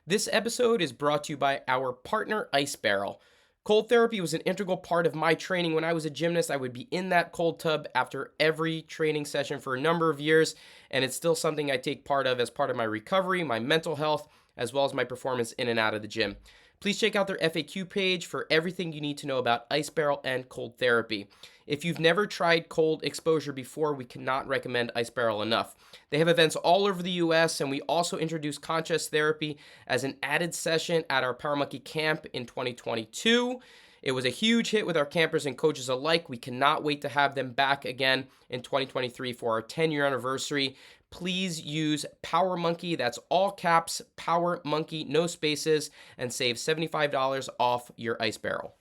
This episode is brought to you by our partner, Ice Barrel. Cold therapy was an integral part of my training. When I was a gymnast, I would be in that cold tub after every training session for a number of years, and it's still something I take part of as part of my recovery, my mental health, as well as my performance in and out of the gym. Please check out their FAQ page for everything you need to know about Ice Barrel and cold therapy. If you've never tried cold exposure before, we cannot recommend Ice Barrel enough. They have events all over the US, and we also introduced contrast therapy as an added session at our Power Monkey camp in 2022. It was a huge hit with our campers and coaches alike. We cannot wait to have them back again in 2023 for our 10-year anniversary. Please use Power Monkey, that's all caps, Power Monkey, no spaces, and save $75 off your Ice Barrel.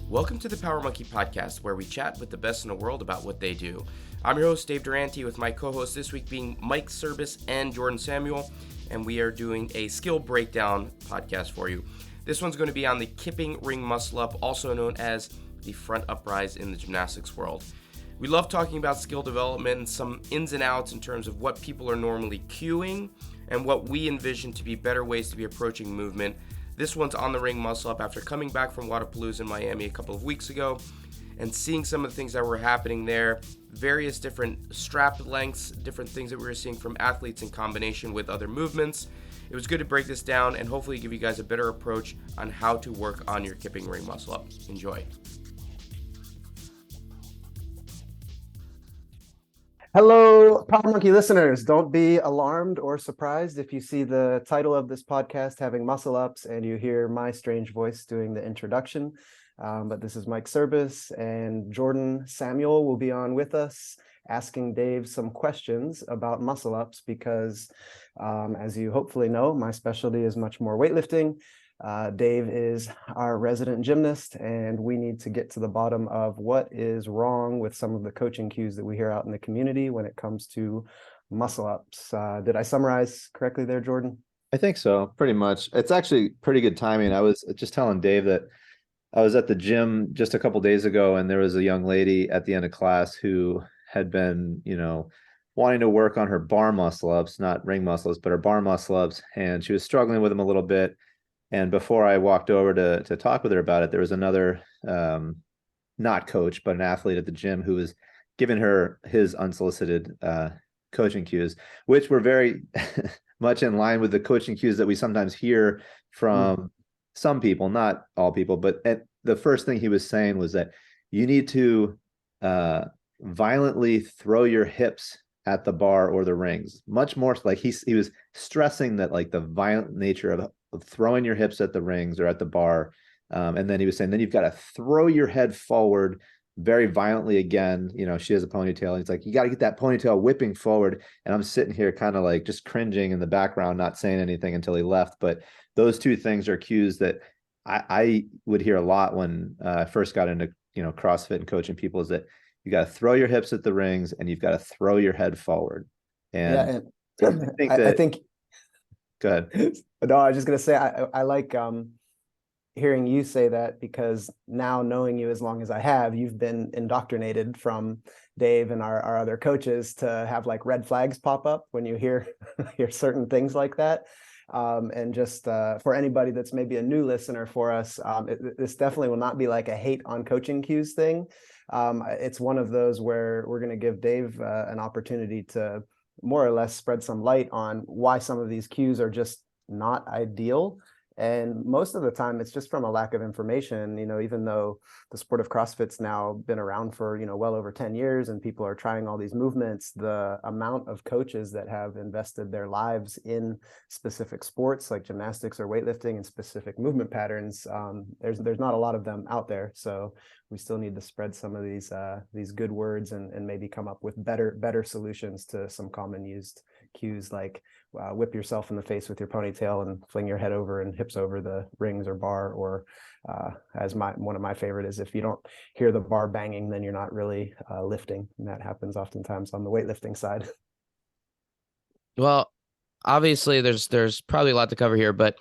Welcome to the Power Monkey Podcast, where we chat with the best in the world about what they do. I'm your host, Dave Durante, with my co-hosts this week being Mike Service and Jordan Samuel, and we are doing a skill breakdown podcast for you. This one's going to be on the Kipping Ring Muscle-Up, also known as the front uprise in the gymnastics world. We love talking about skill development and some ins and outs in terms of what people are normally cueing and what we envision to be better ways to be approaching movement. This one's on the ring muscle-up after coming back from Wadapalooza in Miami a couple of weeks ago and seeing some of the things that were happening there, various different strap lengths, different things that we were seeing from athletes in combination with other movements. It was good to break this down and hopefully give you guys a better approach on how to work on your Kipping Ring Muscle-Up. Enjoy. Hello, Power Monkey listeners. Don't be alarmed or surprised if you see the title of this podcast having muscle ups and you hear my strange voice doing the introduction. But this is Mike Service, and Jordan Samuel will be on with us asking Dave some questions about muscle ups because, as you hopefully know, my specialty is much more weightlifting. Dave is our resident gymnast, and we need to get to the bottom of what is wrong with some of the coaching cues that we hear out in the community when it comes to muscle ups. Did I summarize correctly there, Jordan? I think so, pretty much. It's actually pretty good timing. I was just telling Dave that I was at the gym just a couple days ago, and there was a young lady at the end of class who had been, wanting to work on her bar muscle ups, not ring muscle ups, but her bar muscle ups, and she was struggling with them a little bit. And before I walked over to talk with her about it, there was another, not coach, but an athlete at the gym who was giving her his unsolicited coaching cues, which were very much in line with the coaching cues that we sometimes hear from some people, not all people. But the first thing he was saying was that you need to violently throw your hips at the bar or the rings. Much more like he was stressing that, like, the violent nature of throwing your hips at the rings or at the bar. And then he was saying, then you've got to throw your head forward very violently again. She has a ponytail. And he's like, you got to get that ponytail whipping forward. And I'm sitting here kind of like just cringing in the background, not saying anything until he left. But those two things are cues that I would hear a lot when I first got into, CrossFit and coaching people, is that you got to throw your hips at the rings and you've got to throw your head forward. And I think go ahead. No, I was just going to say, I like hearing you say that, because now, knowing you as long as I have, you've been indoctrinated from Dave and our other coaches to have like red flags pop up when you hear certain things like that. And just for anybody that's maybe a new listener for us, this definitely will not be like a hate on coaching cues thing. It's one of those where we're going to give Dave an opportunity to more or less spread some light on why some of these cues are just not ideal. And most of the time it's just from a lack of information. Even though the sport of CrossFit's now been around for, well over 10 years and people are trying all these movements, the amount of coaches that have invested their lives in specific sports like gymnastics or weightlifting and specific movement patterns, there's not a lot of them out there. So we still need to spread some of these good words and maybe come up with better solutions to some common used cues, like whip yourself in the face with your ponytail and fling your head over and hips over the rings or bar, or as one of my favorite is, if you don't hear the bar banging, then you're not really lifting. And that happens oftentimes on the weightlifting side. Well, obviously there's probably a lot to cover here, but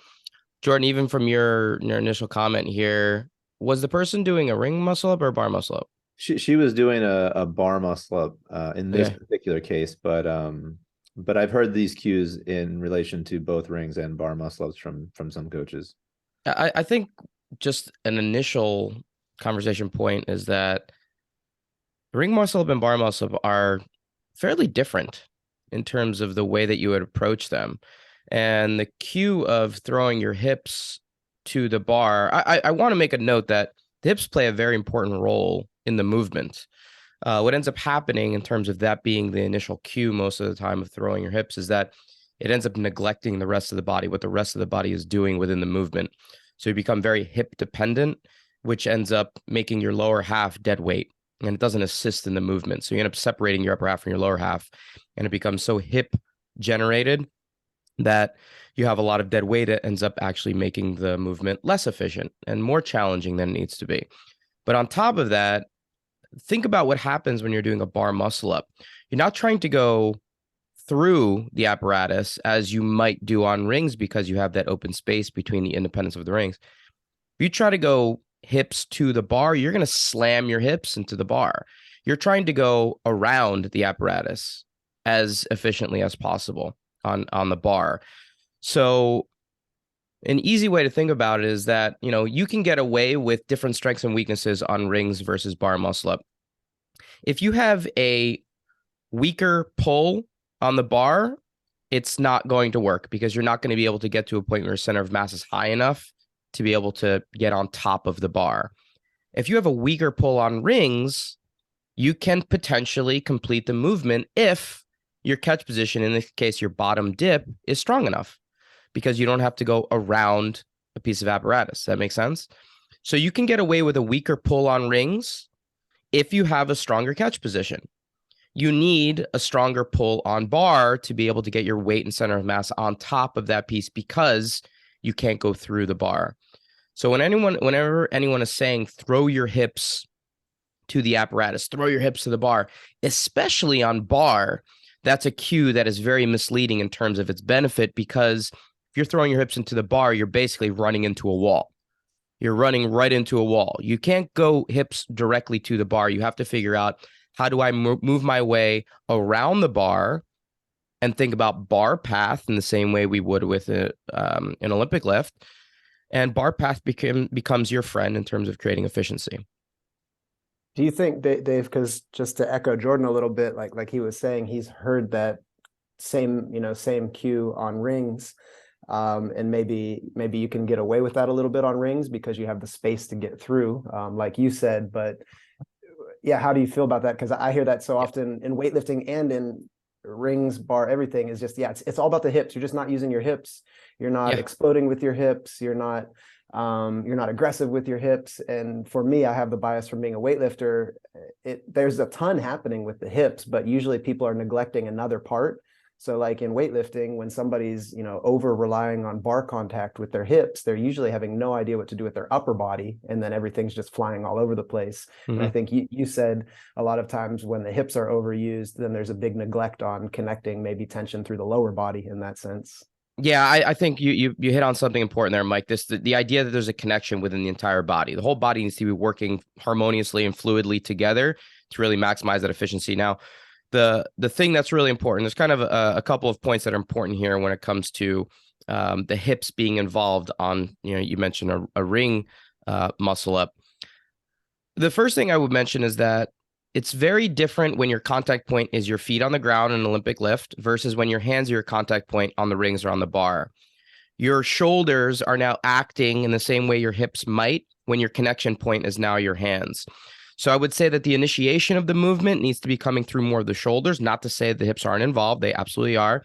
Jordan, even from your initial comment here, was the person doing a ring muscle up or a bar muscle up? She was doing a bar muscle up in this particular case, but but I've heard these cues in relation to both rings and bar muscle-ups from some coaches. I think just an initial conversation point is that ring muscle-up and bar muscle-up are fairly different in terms of the way that you would approach them. And the cue of throwing your hips to the bar, I want to make a note that the hips play a very important role in the movement. What ends up happening in terms of that being the initial cue most of the time of throwing your hips is that it ends up neglecting the rest of the body, what the rest of the body is doing within the movement. So you become very hip dependent, which ends up making your lower half dead weight, and it doesn't assist in the movement. So you end up separating your upper half from your lower half, and it becomes so hip generated that you have a lot of dead weight. It ends up actually making the movement less efficient and more challenging than it needs to be. But on top of that, think about what happens when you're doing a bar muscle up. You're not trying to go through the apparatus as you might do on rings because you have that open space between the independence of the rings. If you try to go hips to the bar, you're going to slam your hips into the bar. You're trying to go around the apparatus as efficiently as possible on the bar. So an easy way to think about it is that, you can get away with different strengths and weaknesses on rings versus bar muscle up. If you have a weaker pull on the bar, it's not going to work because you're not going to be able to get to a point where your center of mass is high enough to be able to get on top of the bar. If you have a weaker pull on rings, you can potentially complete the movement if your catch position, in this case, your bottom dip, is strong enough because you don't have to go around a piece of apparatus. That makes sense? So you can get away with a weaker pull on rings if you have a stronger catch position. You need a stronger pull on bar to be able to get your weight and center of mass on top of that piece because you can't go through the bar. So whenever anyone is saying throw your hips to the apparatus, throw your hips to the bar, especially on bar, that's a cue that is very misleading in terms of its benefit because if you're throwing your hips into the bar, you're basically running into a wall. You're running right into a wall. You can't go hips directly to the bar. You have to figure out, how do I move my way around the bar and think about bar path in the same way we would with an Olympic lift? And bar path becomes your friend in terms of creating efficiency. Do you think, Dave, because just to echo Jordan a little bit, like he was saying, he's heard that same cue on rings, and maybe you can get away with that a little bit on rings because you have the space to get through, like you said. But yeah, how do you feel about that? Because I hear that so often in weightlifting and in rings, bar, everything is just, it's all about the hips. You're just not using your hips. You're not exploding with your hips. You're not aggressive with your hips. And for me, I have the bias from being a weightlifter. There's a ton happening with the hips, but usually people are neglecting another part. So like in weightlifting, when somebody's, over relying on bar contact with their hips, they're usually having no idea what to do with their upper body. And then everything's just flying all over the place. Mm-hmm. And I think you said a lot of times when the hips are overused, then there's a big neglect on connecting maybe tension through the lower body in that sense. Yeah, I think you hit on something important there, Mike. The idea that there's a connection within the entire body. The whole body needs to be working harmoniously and fluidly together to really maximize that efficiency. Now, the thing that's really important, there's kind of a couple of points that are important here when it comes to the hips being involved on, you mentioned a ring muscle up. The first thing I would mention is that it's very different when your contact point is your feet on the ground in an Olympic lift versus when your hands are your contact point on the rings or on the bar. Your shoulders are now acting in the same way your hips might when your connection point is now your hands. So I would say that the initiation of the movement needs to be coming through more of the shoulders, not to say the hips aren't involved. They absolutely are.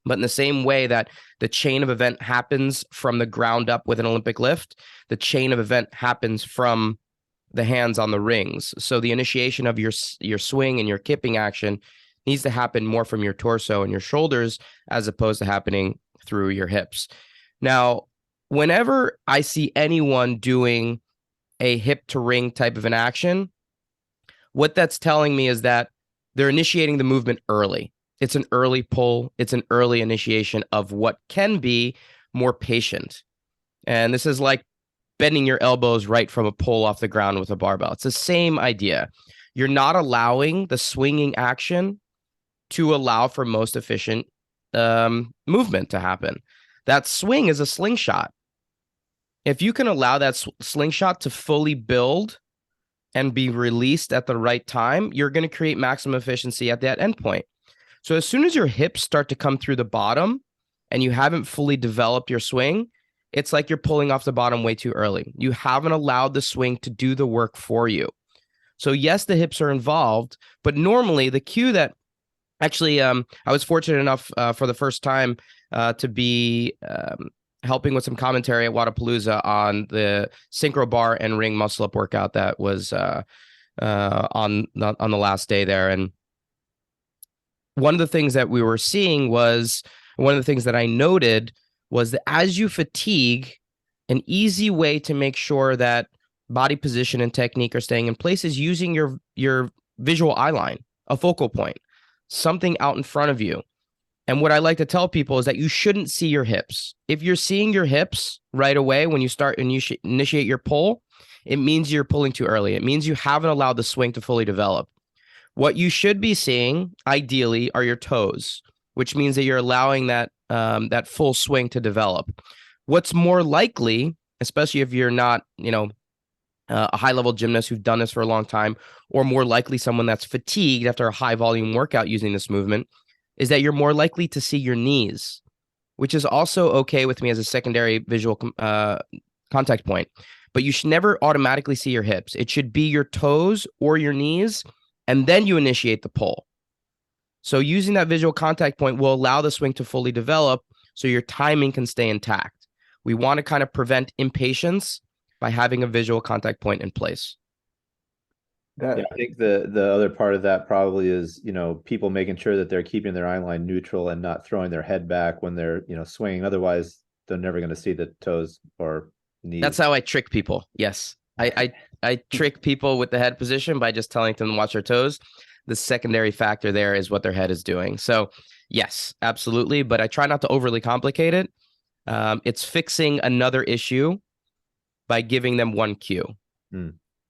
But in the same way that the chain of event happens from the ground up with an Olympic lift, the chain of event happens from the hands on the rings. So the initiation of your swing and your kipping action needs to happen more from your torso and your shoulders as opposed to happening through your hips. Now, whenever I see anyone doing a hip to ring type of an action, what that's telling me is that they're initiating the movement early. It's an early pull. It's an early initiation of what can be more patient. And this is like bending your elbows right from a pull off the ground with a barbell. It's the same idea. You're not allowing the swinging action to allow for most efficient movement to happen. That swing is a slingshot. If you can allow that slingshot to fully build and be released at the right time, you're going to create maximum efficiency at that endpoint. So as soon as your hips start to come through the bottom and you haven't fully developed your swing, it's like you're pulling off the bottom way too early. You haven't allowed the swing to do the work for you. So yes, the hips are involved, but normally the cue that actually, I was fortunate enough for the first time to be helping with some commentary at Wadapalooza on the synchro bar and ring muscle-up workout that was on the last day there. And one of the things that we were seeing was, one of the things that I noted was that as you fatigue, an easy way to make sure that body position and technique are staying in place is using your visual eye line, a focal point, something out in front of you. And what I like to tell people is that you shouldn't see your hips. If you're seeing your hips right away when you start and you initiate your pull, it means you're pulling too early. It means you haven't allowed the swing to fully develop. What you should be seeing, ideally, are your toes, which means that you're allowing that that full swing to develop. What's more likely, especially if you're not, a high-level gymnast who've done this for a long time, or more likely someone that's fatigued after a high-volume workout using this movement, is that you're more likely to see your knees, which is also okay with me as a secondary visual contact point. But you should never automatically see your hips. It should be your toes or your knees, and then you initiate the pull. So using that visual contact point will allow the swing to fully develop so your timing can stay intact. We want to kind of prevent impatience by having a visual contact point in place. I think the other part of that probably is, people making sure that they're keeping their eye line neutral and not throwing their head back when they're, swinging. Otherwise, they're never going to see the toes or knees. That's how I trick people. Yes. I trick people with the head position by just telling them to watch their toes. The secondary factor there is what their head is doing. So yes, absolutely. But I try not to overly complicate it. It's fixing another issue by giving them one cue.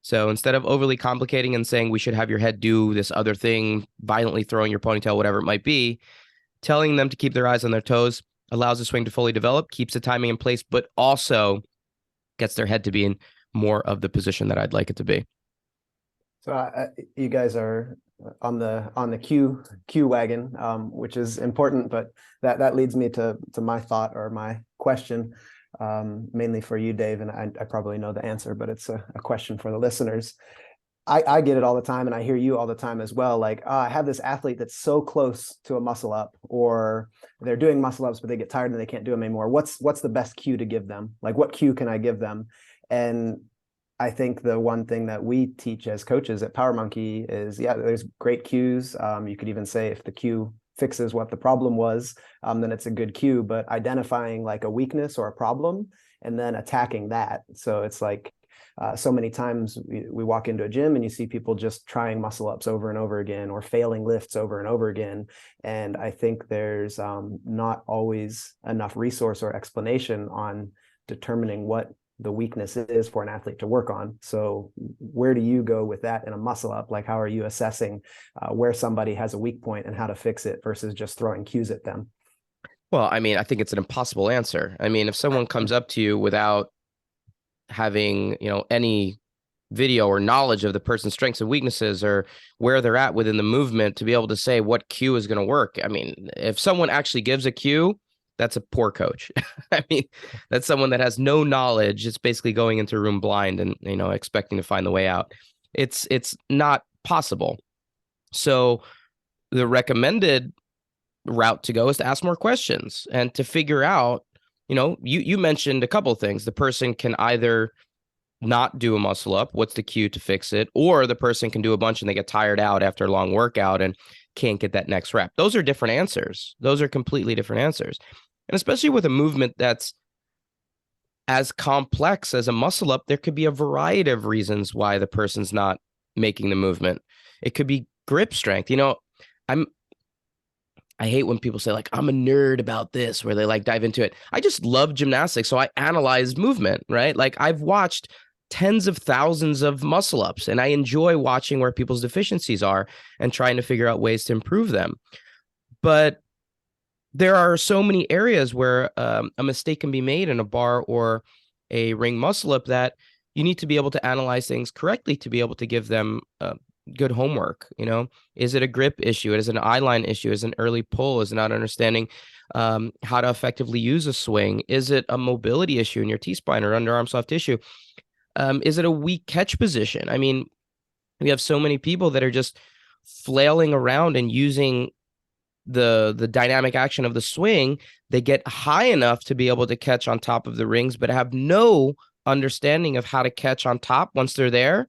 So instead of overly complicating and saying we should have your head do this other thing, violently throwing your ponytail, whatever it might be, telling them to keep their eyes on their toes allows the swing to fully develop, keeps the timing in place, but also gets their head to be in more of the position that I'd like it to be. So you guys are on the cue wagon, which is important, but that leads me to my thought or my question, mainly for you, Dave, and I probably know the answer, but it's a question for the listeners. I get it all the time, and I hear you all the time as well. Like, I have this athlete that's so close to a muscle up, or they're doing muscle ups, but they get tired and they can't do them anymore. What's the best cue to give them? Like, what cue can I give them? And I think the one thing that we teach as coaches at Power Monkey is, there's great cues. You could even say if the cue fixes what the problem was, then it's a good cue, but identifying like a weakness or a problem and then attacking that. So it's like, so many times we walk into a gym and you see people just trying muscle ups over and over again, or failing lifts over and over again. And I think there's not always enough resource or explanation on determining what the weakness is for an athlete to work on. So where do you go with that in a muscle up? Like, how are you assessing where somebody has a weak point and how to fix it versus just throwing cues at them? Well, I mean, I think it's an impossible answer. I mean, if someone comes up to you without having, any video or knowledge of the person's strengths and weaknesses or where they're at within the movement to be able to say what cue is going to work. I mean, if someone actually gives a cue, that's a poor coach. I mean, that's someone that has no knowledge. It's basically going into a room blind and, expecting to find the way out. It's not possible. So the recommended route to go is to ask more questions and to figure out, you mentioned a couple of things. The person can either not do a muscle up, what's the cue to fix it, or the person can do a bunch and they get tired out after a long workout and can't get that next rep. Those are different answers. Those are completely different answers. And especially with a movement that's as complex as a muscle up, there could be a variety of reasons why the person's not making the movement. It could be grip strength. I hate when people say, like, I'm a nerd about this, where they like dive into it. I just love gymnastics, so I analyze movement, right? Like, I've watched tens of thousands of muscle ups, and I enjoy watching where people's deficiencies are and trying to figure out ways to improve them. But there are so many areas where a mistake can be made in a bar or a ring muscle up that you need to be able to analyze things correctly to be able to give them good homework. Is it a grip issue? Is it an eye line issue? Is it an early pull? Is it not understanding how to effectively use a swing? Is it a mobility issue in your T-spine or underarm soft tissue? Is it a weak catch position? I mean, we have so many people that are just flailing around and using the dynamic action of the swing. They get high enough to be able to catch on top of the rings, but have no understanding of how to catch on top once they're there.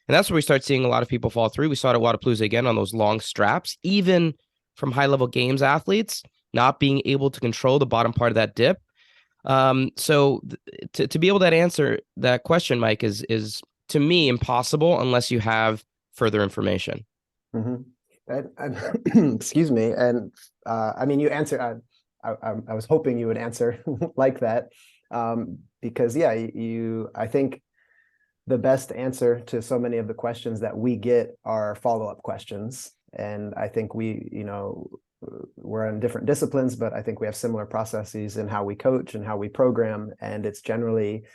And that's where we start seeing a lot of people fall through. We saw it at Wodapalooza again on those long straps, even from high-level games athletes, not being able to control the bottom part of that dip. So to be able to answer that question, Mike, is to me impossible unless you have further information. Mm-hmm. Excuse me. And I mean, you answer. I was hoping you would answer like that, because yeah, I think the best answer to so many of the questions that we get are follow-up questions, and I think we're in different disciplines, but I think we have similar processes in how we coach and how we program, and it's generally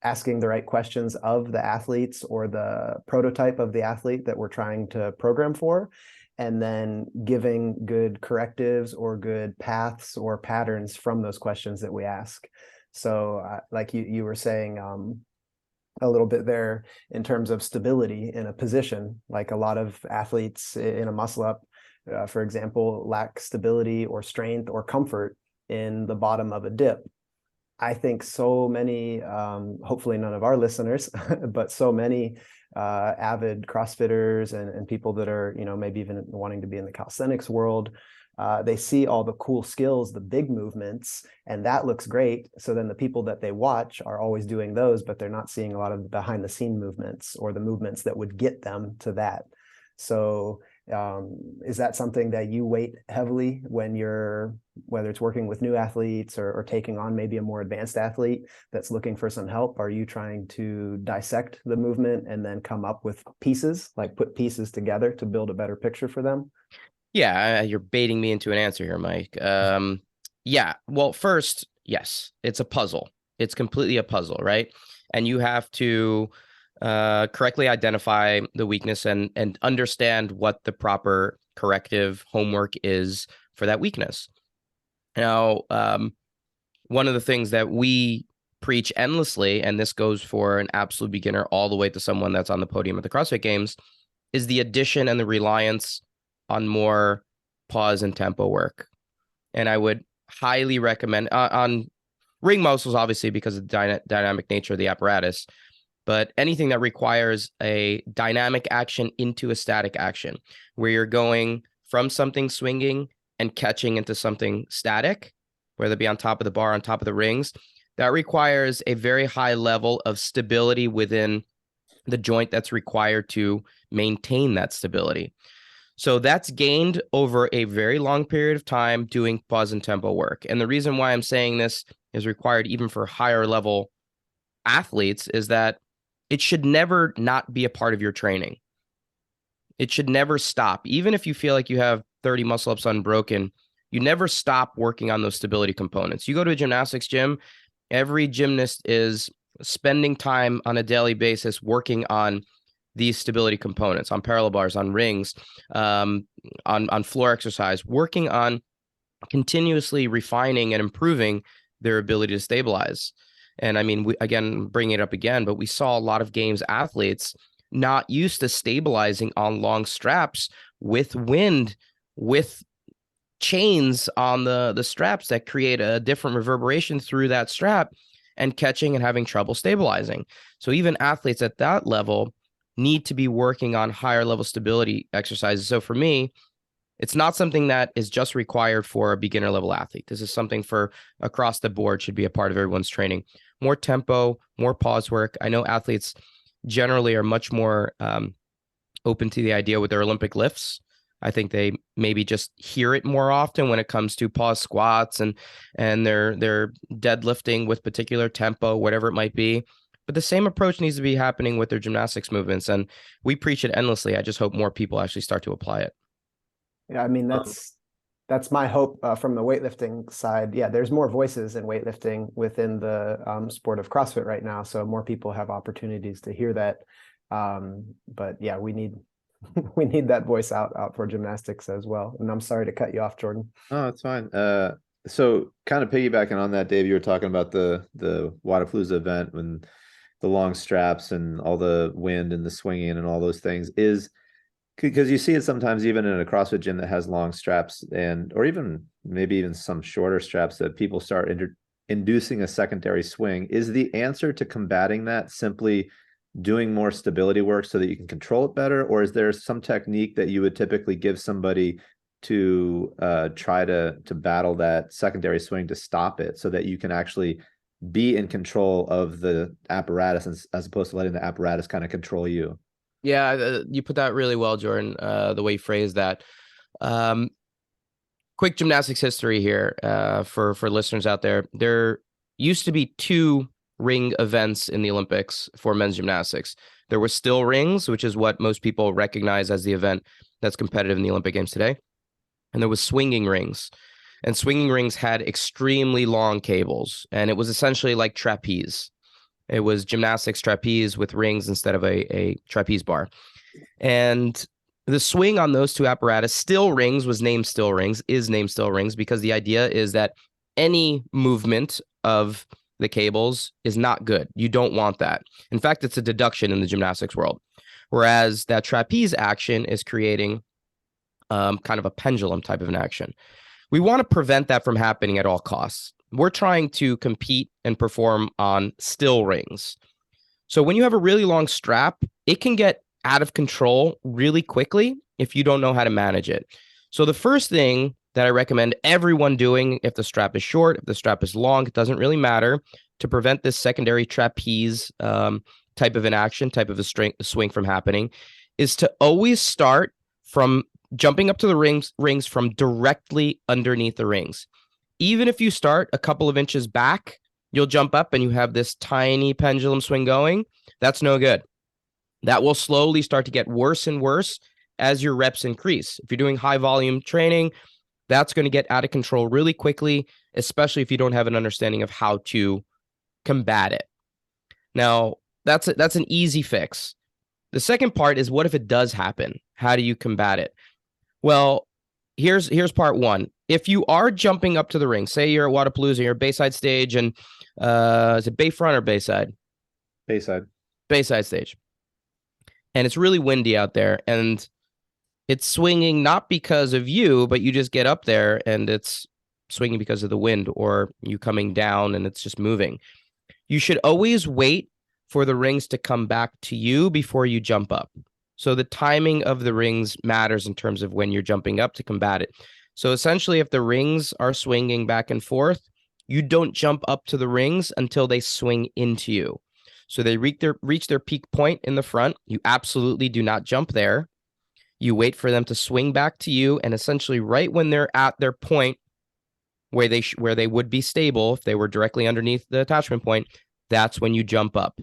asking the right questions of the athletes or the prototype of the athlete that we're trying to program for, and then giving good correctives or good paths or patterns from those questions that we ask. So like you were saying a little bit there in terms of stability in a position, like a lot of athletes in a muscle up, for example, lack stability or strength or comfort in the bottom of a dip. I think so many, hopefully none of our listeners, but so many avid CrossFitters and people that are, maybe even wanting to be in the calisthenics world, they see all the cool skills, the big movements, and that looks great. So then the people that they watch are always doing those, but they're not seeing a lot of the behind the scene movements or the movements that would get them to that. So is that something that you weight heavily when whether it's working with new athletes or taking on maybe a more advanced athlete that's looking for some help? Are you trying to dissect the movement and then come up with pieces, like put pieces together to build a better picture for them? Yeah, you're baiting me into an answer here, Mike. Yeah, well, first, yes, it's a puzzle. It's completely a puzzle, right? And you have to correctly identify the weakness and understand what the proper corrective homework is for that weakness. Now, one of the things that we preach endlessly, and this goes for an absolute beginner all the way to someone that's on the podium at the CrossFit Games, is the addition and the reliance on more pause and tempo work. And I would highly recommend on ring muscles, obviously, because of the dynamic nature of the apparatus, but anything that requires a dynamic action into a static action, where you're going from something swinging and catching into something static, whether it be on top of the bar, on top of the rings, that requires a very high level of stability within the joint that's required to maintain that stability. So that's gained over a very long period of time doing pause and tempo work. And the reason why I'm saying this is required even for higher level athletes is that it should never not be a part of your training. It should never stop. Even if you feel like you have 30 muscle ups unbroken, you never stop working on those stability components. You go to a gymnastics gym, every gymnast is spending time on a daily basis working on these stability components, on parallel bars, on rings, on floor exercise, working on continuously refining and improving their ability to stabilize. And I mean, again, bringing it up again, but we saw a lot of games athletes not used to stabilizing on long straps with wind, with chains on the straps that create a different reverberation through that strap, and catching and having trouble stabilizing. So even athletes at that level need to be working on higher level stability exercises. So for me, it's not something that is just required for a beginner level athlete. This is something for across the board, should be a part of everyone's training. More tempo, more pause work. I know athletes generally are much more open to the idea with their Olympic lifts. I think they maybe just hear it more often when it comes to pause squats and their deadlifting with particular tempo, whatever it might be. But the same approach needs to be happening with their gymnastics movements. And we preach it endlessly. I just hope more people actually start to apply it. Yeah, I mean, that's That's my hope from the weightlifting side. Yeah, there's more voices in weightlifting within the sport of CrossFit right now, so more people have opportunities to hear that. But yeah, we need we need that voice out for gymnastics as well. And I'm sorry to cut you off, Jordan. Oh, that's fine. So kind of piggybacking on that, Dave, you were talking about the Wadapalooza event when the long straps and all the wind and the swinging and all those things is because you see it sometimes even in a CrossFit gym that has long straps and or even maybe even some shorter straps that people start inducing a secondary swing. Is the answer to combating that simply doing more stability work so that you can control it better, or is there some technique that you would typically give somebody to try to battle that secondary swing to stop it so that you can actually be in control of the apparatus as opposed to letting the apparatus kind of control you? Yeah, you put that really well, Jordan, the way you phrased that. Quick gymnastics history here for listeners out there. There used to be 2 ring events in the Olympics for men's gymnastics. There was still rings, which is what most people recognize as the event that's competitive in the Olympic Games today. And there was swinging rings. And swinging rings had extremely long cables. And it was essentially like trapeze. It was gymnastics trapeze with rings instead of a trapeze bar. And the swing on those 2 apparatus, still rings, was named still rings, is named still rings, because the idea is that any movement of the cables is not good. You don't want that. In fact, it's a deduction in the gymnastics world. Whereas that trapeze action is creating kind of a pendulum type of an action. We want to prevent that from happening at all costs. We're trying to compete and perform on still rings. So when you have a really long strap, it can get out of control really quickly if you don't know how to manage it. So the first thing that I recommend everyone doing, if the strap is short, if the strap is long, it doesn't really matter, to prevent this secondary trapeze type of an action, type of a swing from happening, is to always start from jumping up to the rings from directly underneath the rings. Even if you start a couple of inches back, you'll jump up and you have this tiny pendulum swing going. That's no good. That will slowly start to get worse and worse as your reps increase. If you're doing high volume training, that's going to get out of control really quickly, especially if you don't have an understanding of how to combat it. Now, that's an easy fix. The second part is, what if it does happen? How do you combat it? Well, here's part one. If you are jumping up to the ring, say you're at Wadapalooza, you're at Bayside stage, and is it Bayfront or Bayside? Bayside. Bayside stage. And it's really windy out there, and it's swinging not because of you, but you just get up there and it's swinging because of the wind, or you coming down and it's just moving. You should always wait for the rings to come back to you before you jump up. So the timing of the rings matters in terms of when you're jumping up to combat it. So essentially, if the rings are swinging back and forth, you don't jump up to the rings until they swing into you. So they reach their peak point in the front. You absolutely do not jump there. You wait for them to swing back to you, and essentially right when they're at their point where they would be stable, if they were directly underneath the attachment point, that's when you jump up.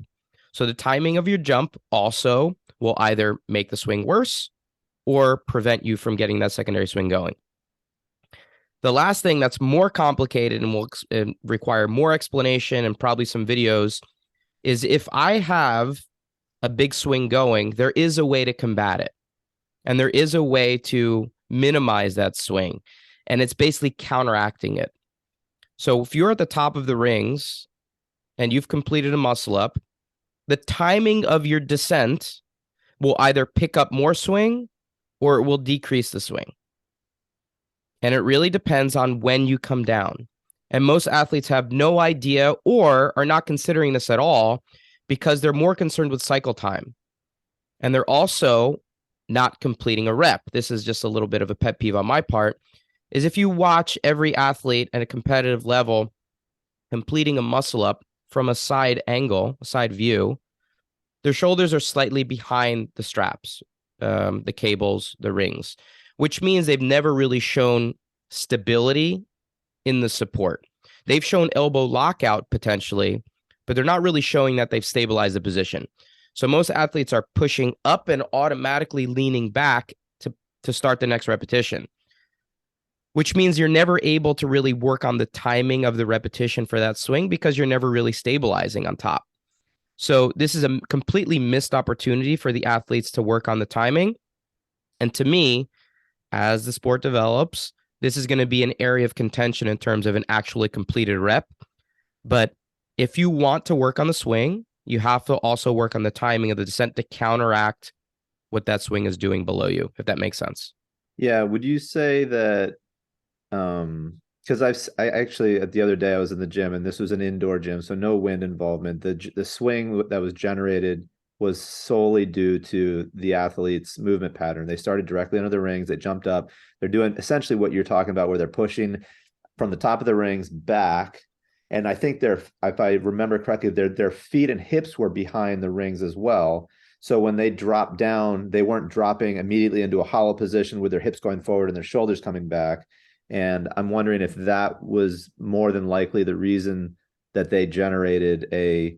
So the timing of your jump also will either make the swing worse or prevent you from getting that secondary swing going. The last thing that's more complicated and will require more explanation and probably some videos is, if I have a big swing going, there is a way to combat it. And there is a way to minimize that swing. And it's basically counteracting it. So if you're at the top of the rings and you've completed a muscle up, the timing of your descent will either pick up more swing or it will decrease the swing. And it really depends on when you come down. And most athletes have no idea or are not considering this at all because they're more concerned with cycle time. And they're also not completing a rep. This is just a little bit of a pet peeve on my part, is if you watch every athlete at a competitive level completing a muscle up from a side angle, a side view, their shoulders are slightly behind the straps, the cables, the rings, which means they've never really shown stability in the support. They've shown elbow lockout potentially, but they're not really showing that they've stabilized the position. So most athletes are pushing up and automatically leaning back to start the next repetition. which means you're never able to really work on the timing of the repetition for that swing because you're never really stabilizing on top. So this is a completely missed opportunity for the athletes to work on the timing. And to me, as the sport develops, this is going to be an area of contention in terms of an actually completed rep. But if you want to work on the swing, you have to also work on the timing of the descent to counteract what that swing is doing below you, if that makes sense. Yeah. Would you say that, because I actually the other day I was in the gym, and this was an indoor gym, so no wind involvement. The swing that was generated was solely due to the athlete's movement pattern. They started directly under the rings, they jumped up. They're doing essentially what you're talking about, where they're pushing from the top of the rings back. And I think if I remember correctly, their feet and hips were behind the rings as well. So when they dropped down, they weren't dropping immediately into a hollow position with their hips going forward and their shoulders coming back. And I'm wondering if that was more than likely the reason that they generated a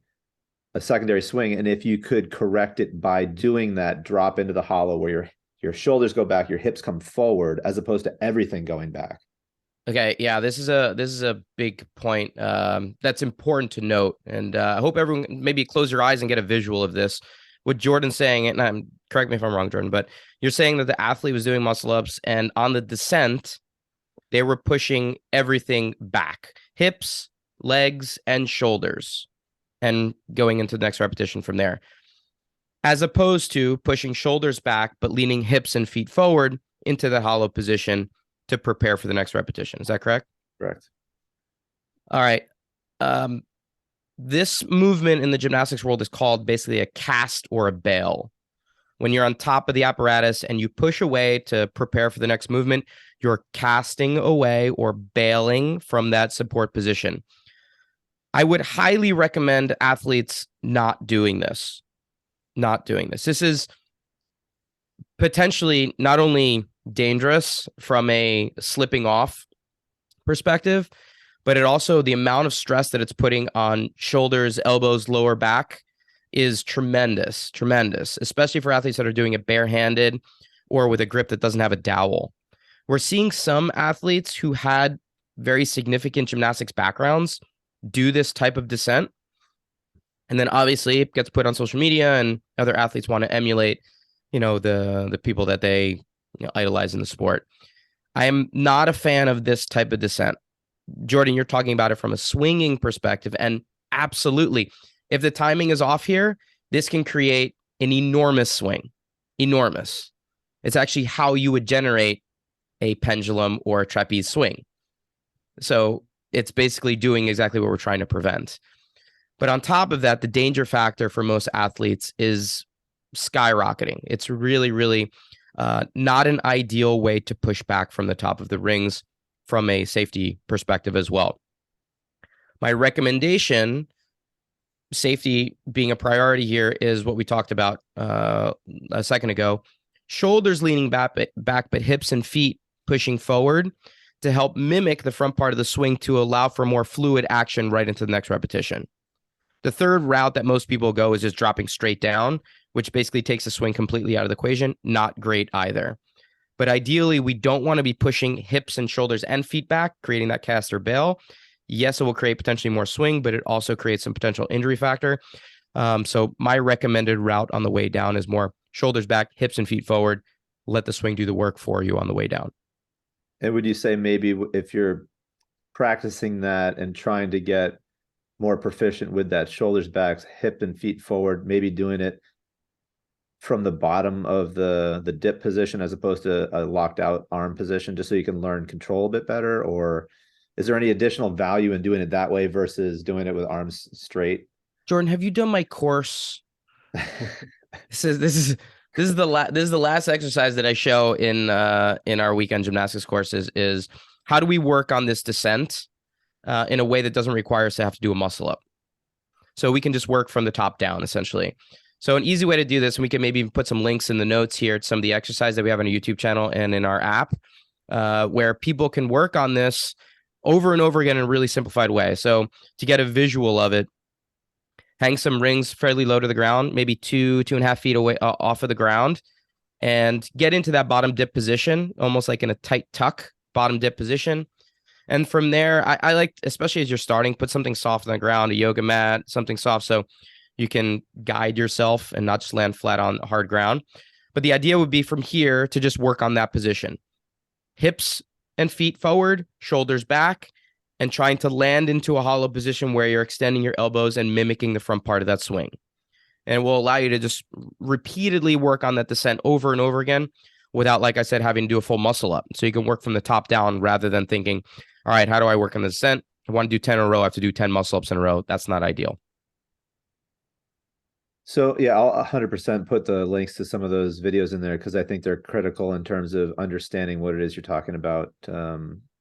secondary swing, and if you could correct it by doing that drop into the hollow where your shoulders go back, your hips come forward, as opposed to everything going back. Okay, yeah, this is a big point that's important to note, and I hope everyone maybe close your eyes and get a visual of this. What Jordan's saying, and correct me if I'm wrong, Jordan, but you're saying that the athlete was doing muscle ups, and on the descent, they were pushing everything back, hips, legs, and shoulders, and going into the next repetition from there, as opposed to pushing shoulders back, but leaning hips and feet forward into the hollow position to prepare for the next repetition. Is that correct? Correct. All right. This movement in the gymnastics world is called basically a cast or a bail. When you're on top of the apparatus and you push away to prepare for the next movement, you're casting away or bailing from that support position. I would highly recommend athletes not doing this. This is potentially not only dangerous from a slipping off perspective, but it also, the amount of stress that it's putting on shoulders, elbows, lower back is tremendous, especially for athletes that are doing it barehanded or with a grip that doesn't have a dowel. We're seeing some athletes who had very significant gymnastics backgrounds do this type of descent. And then obviously it gets put on social media and other athletes want to emulate, the people that they idolize in the sport. I am not a fan of this type of descent. Jordan, you're talking about it from a swinging perspective, and absolutely, if the timing is off here, this can create an enormous swing. Enormous. It's actually how you would generate a pendulum or a trapeze swing. So it's basically doing exactly what we're trying to prevent. But on top of that, the danger factor for most athletes is skyrocketing. It's really, really not an ideal way to push back from the top of the rings from a safety perspective as well. My recommendation, safety being a priority here, is what we talked about a second ago. Shoulders leaning back, but hips and feet pushing forward to help mimic the front part of the swing to allow for more fluid action right into the next repetition. The third route that most people go is just dropping straight down, which basically takes the swing completely out of the equation. Not great either. But ideally, we don't want to be pushing hips and shoulders and feet back, creating that cast or bail. Yes, it will create potentially more swing, but it also creates some potential injury factor. So my recommended route on the way down is more shoulders back, hips and feet forward. Let the swing do the work for you on the way down. And would you say maybe if you're practicing that and trying to get more proficient with that shoulders back, hip and feet forward, maybe doing it from the bottom of the dip position as opposed to a locked out arm position, just so you can learn control a bit better? Or is there any additional value in doing it that way versus doing it with arms straight? Jordan, have you done my course? This is the last exercise that I show in our weekend gymnastics courses is how do we work on this descent in a way that doesn't require us to have to do a muscle up. So we can just work from the top down, essentially. So an easy way to do this, and we can maybe put some links in the notes here to some of the exercises that we have on a YouTube channel and in our app, where people can work on this over and over again in a really simplified way. So to get a visual of it, hang some rings fairly low to the ground, maybe 2.5 feet away off of the ground, and get into that bottom dip position, almost like in a tight tuck bottom dip position. And from there, I like, especially as you're starting, put something soft on the ground, a yoga mat, something soft, so you can guide yourself and not just land flat on hard ground. But the idea would be from here to just work on that position. Hips and feet forward, shoulders back, and trying to land into a hollow position where you're extending your elbows and mimicking the front part of that swing. And it will allow you to just repeatedly work on that descent over and over again without, like I said, having to do a full muscle up. So you can work from the top down rather than thinking, all right, how do I work on the descent? I want to do 10 in a row. I have to do 10 muscle ups in a row. That's not ideal. So yeah, I'll 100% put the links to some of those videos in there because I think they're critical in terms of understanding what it is you're talking about.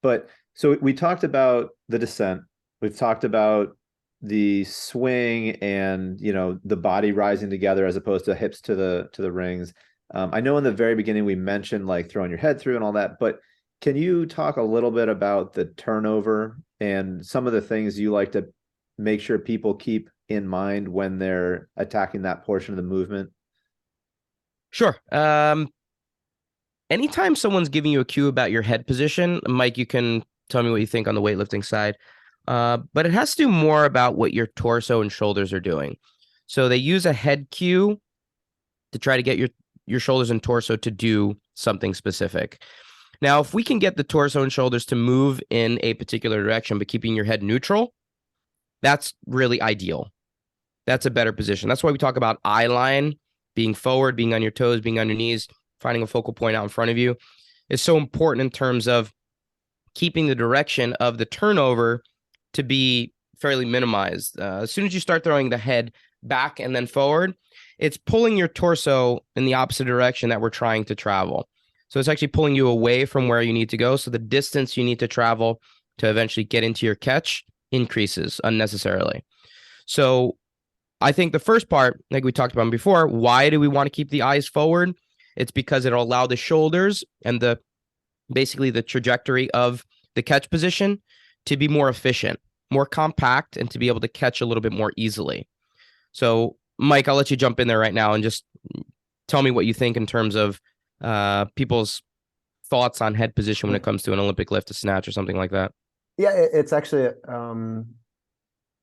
But so we talked about the descent. We've talked about the swing and, you know, the body rising together as opposed to hips to the rings. I know in the very beginning we mentioned like throwing your head through and all that, but can you talk a little bit about the turnover and some of the things you like to make sure people keep in mind when they're attacking that portion of the movement? Sure. Anytime someone's giving you a cue about your head position, Mike, you can tell me what you think on the weightlifting side. But it has to do more about what your torso and shoulders are doing. So they use a head cue to try to get your shoulders and torso to do something specific. Now, if we can get the torso and shoulders to move in a particular direction, but keeping your head neutral, that's really ideal. That's a better position. That's why we talk about eye line, being forward, being on your toes, being on your knees, finding a focal point out in front of you is so important in terms of keeping the direction of the turnover to be fairly minimized. As soon as you start throwing the head back and then forward, it's pulling your torso in the opposite direction that we're trying to travel. So it's actually pulling you away from where you need to go. So the distance you need to travel to eventually get into your catch increases unnecessarily. So I think the first part, like we talked about before, why do we want to keep the eyes forward? It's because it'll allow the shoulders and basically the trajectory of the catch position to be more efficient, more compact, and to be able to catch a little bit more easily. So, Mike, I'll let you jump in there right now and just tell me what you think in terms of people's thoughts on head position when it comes to an Olympic lift, a snatch, or something like that. Yeah, it's actually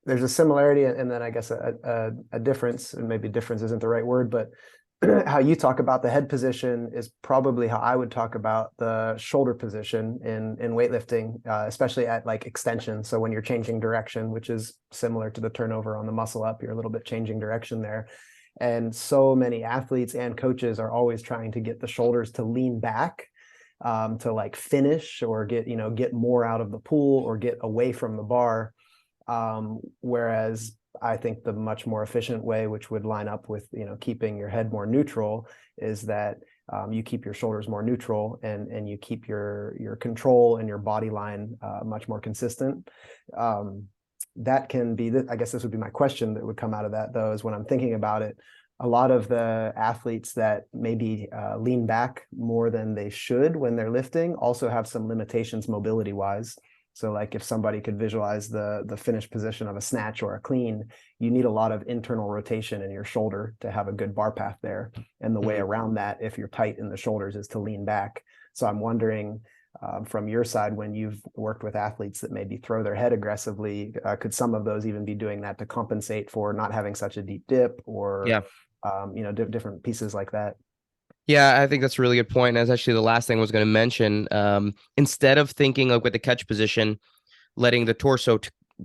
there's a similarity and then I guess a difference, and maybe difference isn't the right word, but how you talk about the head position is probably how I would talk about the shoulder position in weightlifting, especially at like extension. So when you're changing direction, which is similar to the turnover on the muscle up, you're a little bit changing direction there. And so many athletes and coaches are always trying to get the shoulders to lean back, to like finish or get more out of the pool or get away from the bar. Whereas I think the much more efficient way, which would line up with, keeping your head more neutral, is that you keep your shoulders more neutral and you keep your control and your body line much more consistent. That can be, I guess this would be my question that would come out of that, though, is when I'm thinking about it, a lot of the athletes that maybe lean back more than they should when they're lifting also have some limitations mobility wise. So like if somebody could visualize the finished position of a snatch or a clean, you need a lot of internal rotation in your shoulder to have a good bar path there. And the way around that, if you're tight in the shoulders, is to lean back. So I'm wondering from your side, when you've worked with athletes that maybe throw their head aggressively, could some of those even be doing that to compensate for not having such a deep dip or, different pieces like that? Yeah, I think that's a really good point. And that's actually the last thing I was going to mention. Instead of thinking like with the catch position, letting the torso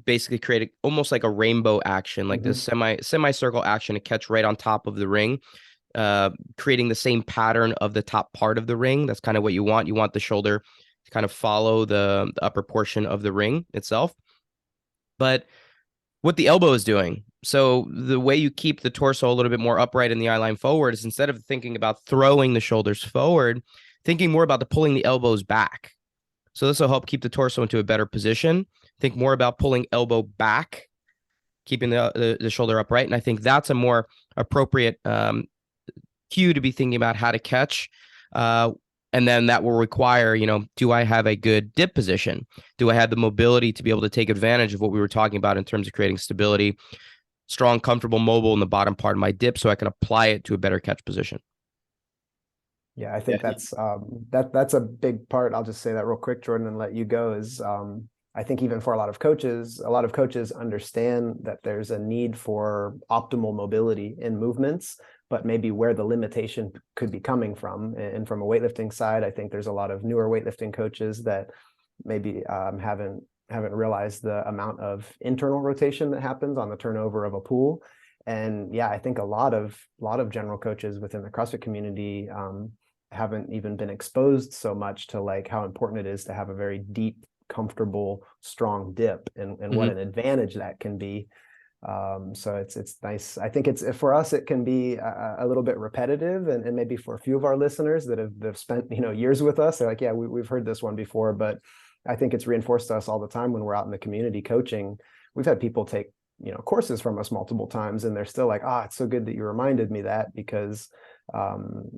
basically create almost like a rainbow action, like this semicircle action to catch right on top of the ring, creating the same pattern of the top part of the ring. That's kind of what you want. You want the shoulder to kind of follow the upper portion of the ring itself. But what the elbow is doing. So the way you keep the torso a little bit more upright in the eye line forward is, instead of thinking about throwing the shoulders forward, thinking more about pulling the elbows back. So this will help keep the torso into a better position. Think more about pulling elbow back, keeping the shoulder upright. And I think that's a more appropriate cue to be thinking about how to catch. And then that will require, do I have a good dip position? Do I have the mobility to be able to take advantage of what we were talking about in terms of creating stability, strong, comfortable, mobile in the bottom part of my dip, so I can apply it to a better catch position? Yeah, I think that's a big part. I'll just say that real quick, Jordan, and let you go. Is I think even for a lot of coaches understand that there's a need for optimal mobility in movements, but maybe where the limitation could be coming from. And from a weightlifting side, I think there's a lot of newer weightlifting coaches that maybe haven't realized the amount of internal rotation that happens on the turnover of a pool. And yeah, I think a lot of general coaches within the CrossFit community haven't even been exposed so much to like how important it is to have a very deep, comfortable, strong dip, and what an advantage that can be. So it's nice. I think it's, for us, it can be a little bit repetitive, and maybe for a few of our listeners that have spent years with us, they're like, yeah, we've heard this one before. But I think it's reinforced to us all the time when we're out in the community coaching. We've had people take courses from us multiple times, and they're still like, it's so good that you reminded me that, because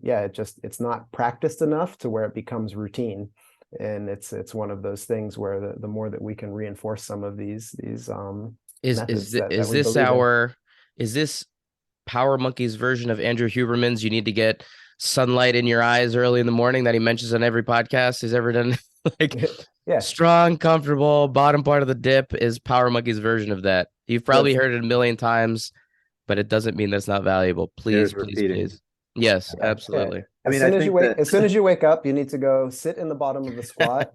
yeah, it's not practiced enough to where it becomes routine. And it's one of those things where the more that we can reinforce some of these methods that we believe in. Is this Power Monkey's version of Andrew Huberman's you need to get sunlight in your eyes early in the morning that he mentions on every podcast he's ever done? Like, yeah, strong, comfortable bottom part of the dip is Power Monkey's version of that. You've probably heard it a million times, but it doesn't mean that's not valuable. Please. Yes, absolutely. Yeah. As soon as you wake up, you need to go sit in the bottom of the squat.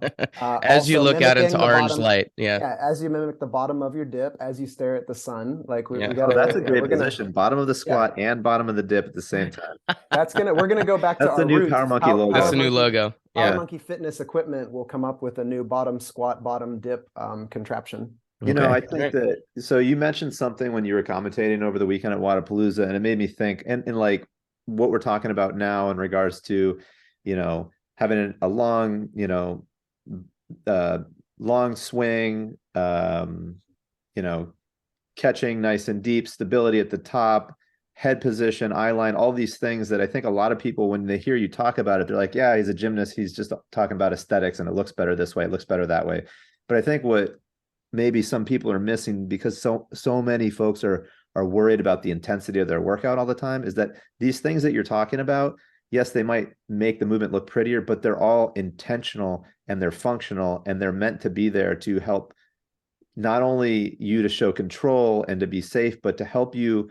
As you look out into orange light. Yeah. As you mimic the bottom of your dip, as you stare at the sun. Like we got. Oh, that's a great position. Bottom of the squat and bottom of the dip at the same time. We're gonna go back to our roots. That's the new Power Monkey logo. That's the new logo. Power Monkey Fitness Equipment will come up with a new bottom squat, bottom dip contraption. I think that, so you mentioned something when you were commentating over the weekend at Wadapalooza, and it made me think, and like what we're talking about now in regards to, having a long, long swing, catching nice and deep, stability at the top, head position, eye line, all these things that I think a lot of people, when they hear you talk about it, they're like, yeah, he's a gymnast. He's just talking about aesthetics and it looks better this way. It looks better that way. But I think what maybe some people are missing, because so many folks are worried about the intensity of their workout all the time, is that these things that you're talking about, yes, they might make the movement look prettier, but they're all intentional and they're functional and they're meant to be there to help not only you to show control and to be safe, but to help you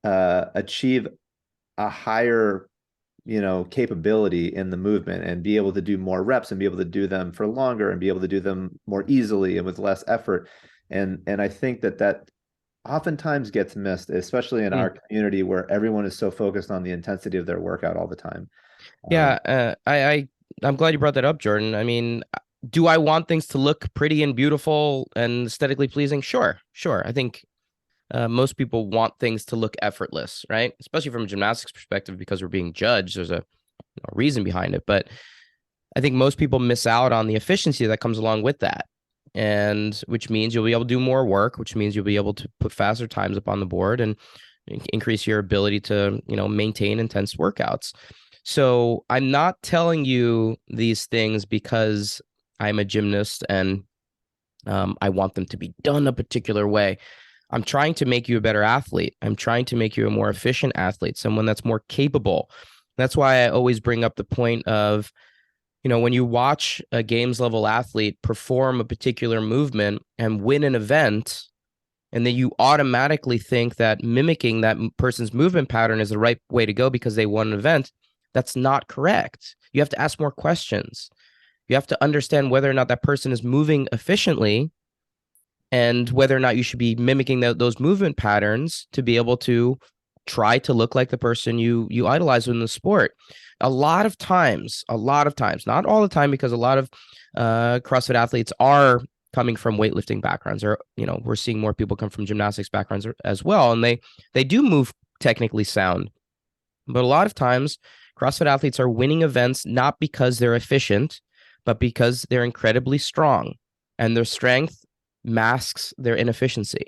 achieve a higher capability in the movement and be able to do more reps and be able to do them for longer and be able to do them more easily and with less effort. And I think that oftentimes gets missed, especially in our community where everyone is so focused on the intensity of their workout all the time. Yeah. I'm glad you brought that up, Jordan. I mean, do I want things to look pretty and beautiful and aesthetically pleasing? Sure. I think most people want things to look effortless, right? Especially from a gymnastics perspective, because we're being judged. There's a reason behind it. But I think most people miss out on the efficiency that comes along with that. And which means you'll be able to do more work, which means you'll be able to put faster times up on the board and increase your ability to, maintain intense workouts. So I'm not telling you these things because I'm a gymnast and I want them to be done a particular way. I'm trying to make you a better athlete. I'm trying to make you a more efficient athlete, someone that's more capable. That's why I always bring up the point of, when you watch a games level athlete perform a particular movement and win an event, and then you automatically think that mimicking that person's movement pattern is the right way to go because they won an event, that's not correct. You have to ask more questions. You have to understand whether or not that person is moving efficiently and whether or not you should be mimicking those movement patterns to be able to try to look like the person you idolize in the sport. A lot of times, not all the time, because a lot of CrossFit athletes are coming from weightlifting backgrounds, or, we're seeing more people come from gymnastics backgrounds as well. And they do move technically sound. But a lot of times CrossFit athletes are winning events not because they're efficient, but because they're incredibly strong, and their strength masks their inefficiency.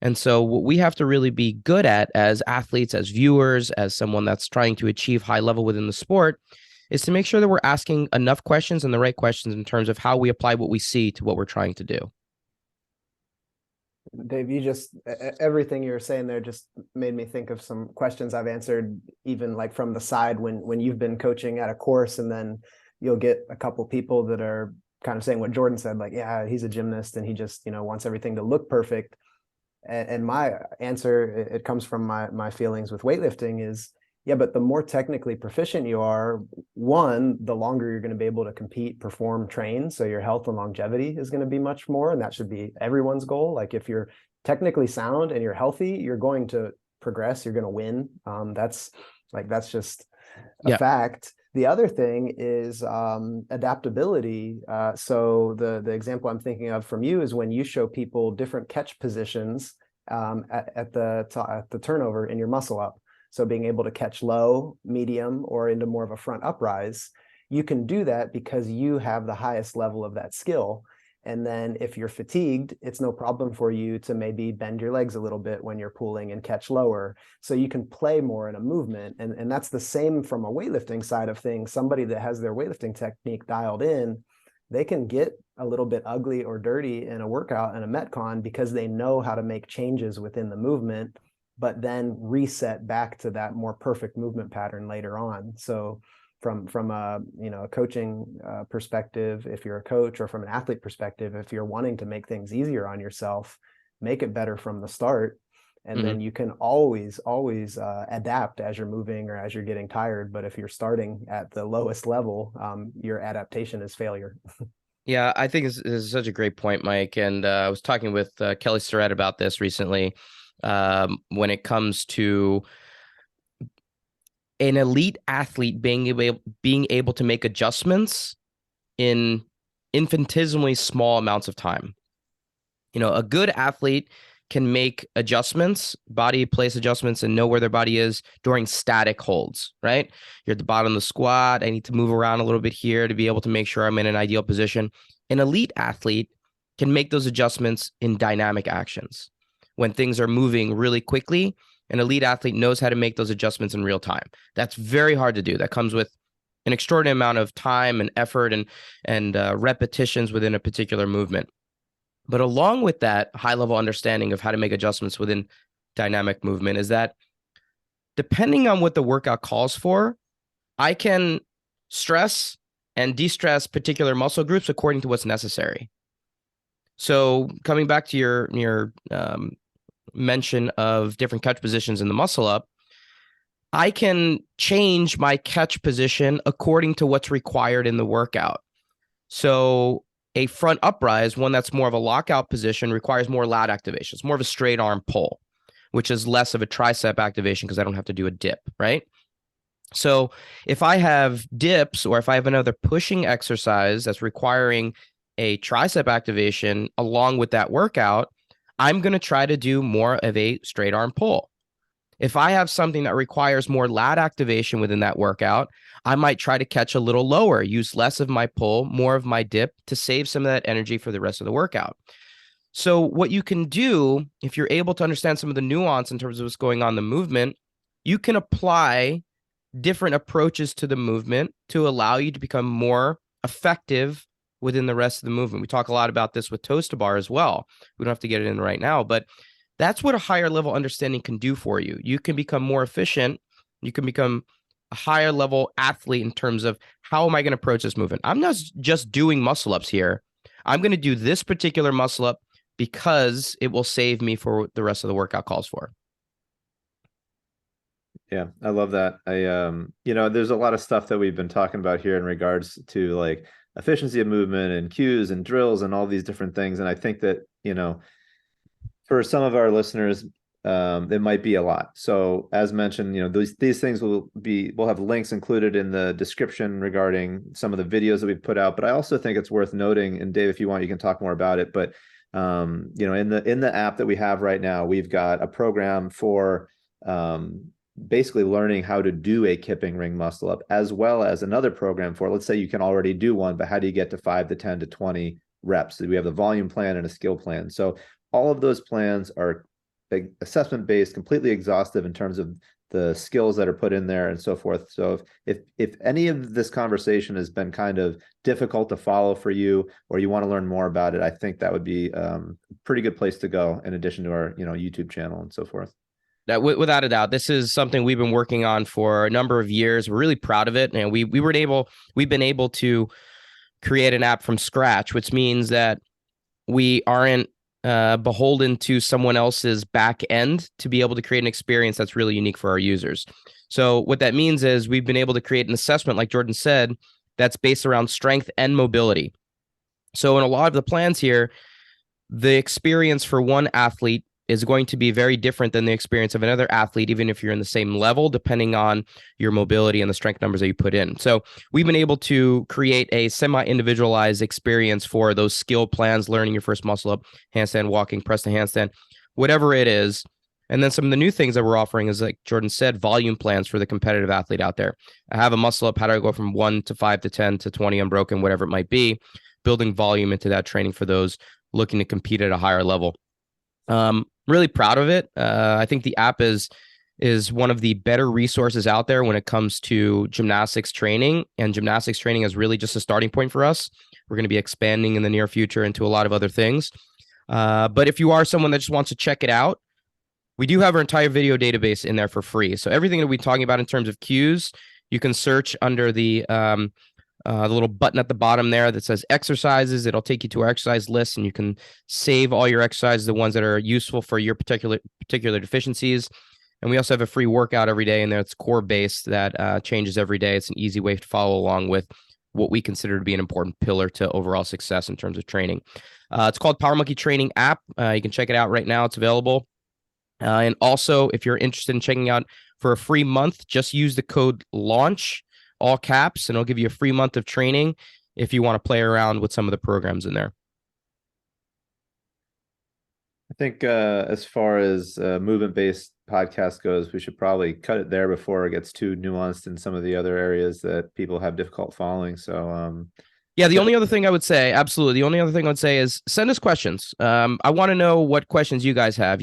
And so what we have to really be good at as athletes, as viewers, as someone that's trying to achieve high level within the sport, is to make sure that we're asking enough questions and the right questions in terms of how we apply what we see to what we're trying to do. Dave, you just everything you were saying there just made me think of some questions I've answered, even like from the side when you've been coaching at a course, and then you'll get a couple people that are kind of saying what Jordan said, like, yeah, he's a gymnast and he just, wants everything to look perfect. And my answer, it comes from my feelings with weightlifting is, yeah, but the more technically proficient you are, one, the longer you're going to be able to compete, perform, train. So your health and longevity is going to be much more. And that should be everyone's goal. Like if you're technically sound and you're healthy, you're going to progress, you're going to win. That's just a fact. The other thing is adaptability. So the example I'm thinking of from you is when you show people different catch positions at the turnover in your muscle up. So being able to catch low, medium, or into more of a front uprise, you can do that because you have the highest level of that skill. And then if you're fatigued, it's no problem for you to maybe bend your legs a little bit when you're pulling and catch lower. So you can play more in a movement. And that's the same from a weightlifting side of things. Somebody that has their weightlifting technique dialed in, they can get a little bit ugly or dirty in a workout and a Metcon because they know how to make changes within the movement, but then reset back to that more perfect movement pattern later on. So from a coaching perspective, if you're a coach, or from an athlete perspective, if you're wanting to make things easier on yourself, make it better from the start. And then you can always adapt as you're moving or as you're getting tired. But if you're starting at the lowest level, your adaptation is failure. Yeah, I think this is such a great point, Mike. And I was talking with Kelly Surratt about this recently. When it comes to an elite athlete being able to make adjustments in infinitesimally small amounts of time. A good athlete can make adjustments, body place adjustments, and know where their body is during static holds, right? You're at the bottom of the squat. I need to move around a little bit here to be able to make sure I'm in an ideal position. An elite athlete can make those adjustments in dynamic actions. When things are moving really quickly, an elite athlete knows how to make those adjustments in real time. That's very hard to do. That comes with an extraordinary amount of time and effort and repetitions within a particular movement. But along with that high-level understanding of how to make adjustments within dynamic movement is that depending on what the workout calls for, I can stress and de-stress particular muscle groups according to what's necessary. So coming back to your mention of different catch positions in the muscle up, I can change my catch position according to what's required in the workout. So a front uprise, one that's more of a lockout position, requires more lat activation. It's more of a straight arm pull, which is less of a tricep activation because I don't have to do a dip, right? So if I have dips, or if I have another pushing exercise that's requiring a tricep activation along with that workout, I'm going to try to do more of a straight arm pull. If I have something that requires more lat activation within that workout, I might try to catch a little lower, use less of my pull, more of my dip to save some of that energy for the rest of the workout. So what you can do, if you're able to understand some of the nuance in terms of what's going on in the movement, you can apply different approaches to the movement to allow you to become more effective within the rest of the movement. We talk a lot about this with toes to bar as well. We don't have to get it in right now, but that's what a higher level understanding can do for you. You can become more efficient. You can become a higher level athlete in terms of how am I going to approach this movement? I'm not just doing muscle ups here. I'm going to do this particular muscle up because it will save me for the rest of the workout calls for. Yeah, I love that. There's a lot of stuff that we've been talking about here in regards to like efficiency of movement and cues and drills and all these different things. And I think that, for some of our listeners, it might be a lot. So as mentioned, these things we'll have links included in the description regarding some of the videos that we've put out. But I also think it's worth noting, and Dave, if you want, you can talk more about it. But in the app that we have right now, we've got a program for basically learning how to do a Kipping Ring Muscle-Up, as well as another program for, let's say you can already do one, but how do you get to 5 to 10 to 20 reps? So we have the volume plan and a skill plan. So all of those plans are assessment based, completely exhaustive in terms of the skills that are put in there and so forth. So if any of this conversation has been kind of difficult to follow for you, or you want to learn more about it, I think that would be a pretty good place to go, in addition to our YouTube channel and so forth. Without a doubt, this is something we've been working on for a number of years. We're really proud of it, and we've been able to create an app from scratch, which means that we aren't beholden to someone else's back end to be able to create an experience that's really unique for our users. So what that means is we've been able to create an assessment, like Jordan said, that's based around strength and mobility. So in a lot of the plans here, the experience for one athlete is going to be very different than the experience of another athlete, even if you're in the same level, depending on your mobility and the strength numbers that you put in. So we've been able to create a semi-individualized experience for those skill plans, learning your first muscle up, handstand, walking, press to handstand, whatever it is. And then some of the new things that we're offering is, like Jordan said, volume plans for the competitive athlete out there. I have a muscle up, how do I go from 1 to 5 to 10 to 20 unbroken, whatever it might be, building volume into that training for those looking to compete at a higher level. Really proud of it. I think the app is one of the better resources out there when it comes to gymnastics training, and gymnastics training is really just a starting point for us. We're going to be expanding in the near future into a lot of other things. But if you are someone that just wants to check it out, we do have our entire video database in there for free. So everything that we're talking about in terms of cues, you can search under the little button at the bottom there that says exercises. It'll take you to our exercise list, and you can save all your exercises, the ones that are useful for your particular deficiencies. And we also have a free workout every day in there. It's core based that changes every day. It's an easy way to follow along with what we consider to be an important pillar to overall success in terms of training. It's called Power Monkey Training App. You can check it out right now. It's available. And also, if you're interested in checking out for a free month, just use the code LAUNCH, all caps, and it'll give you a free month of training if you want to play around with some of the programs in there. I think as far as movement-based podcast goes, we should probably cut it there before it gets too nuanced in some of the other areas that people have difficult following. So yeah, the only other thing I would say, absolutely, the only other thing I would say is send us questions. I want to know what questions you guys have.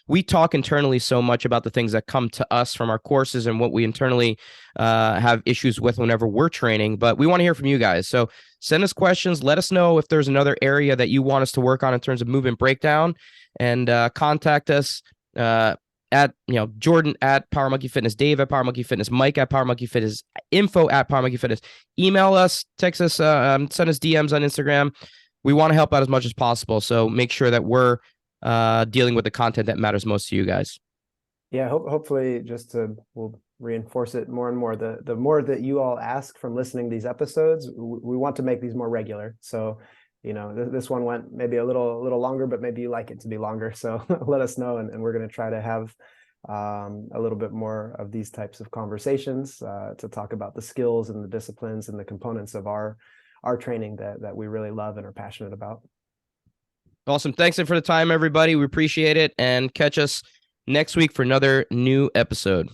We talk internally so much about the things that come to us from our courses and what we internally have issues with whenever we're training, but we want to hear from you guys. So send us questions. Let us know if there's another area that you want us to work on in terms of movement breakdown, and contact us at Jordan at Power Monkey Fitness, Dave at Power Monkey Fitness, Mike at Power Monkey Fitness, info at Power Monkey Fitness. Email us, text us, send us DMs on Instagram. We want to help out as much as possible, so make sure that we're dealing with the content that matters most to you guys. Yeah, hopefully we'll reinforce it more and more. The more that you all ask from listening to these episodes, we want to make these more regular. So this one went maybe a little longer, but maybe you like it to be longer. So let us know, and we're going to try to have a little bit more of these types of conversations to talk about the skills and the disciplines and the components of our training that we really love and are passionate about. Awesome. Thanks for the time, everybody. We appreciate it, and catch us next week for another new episode.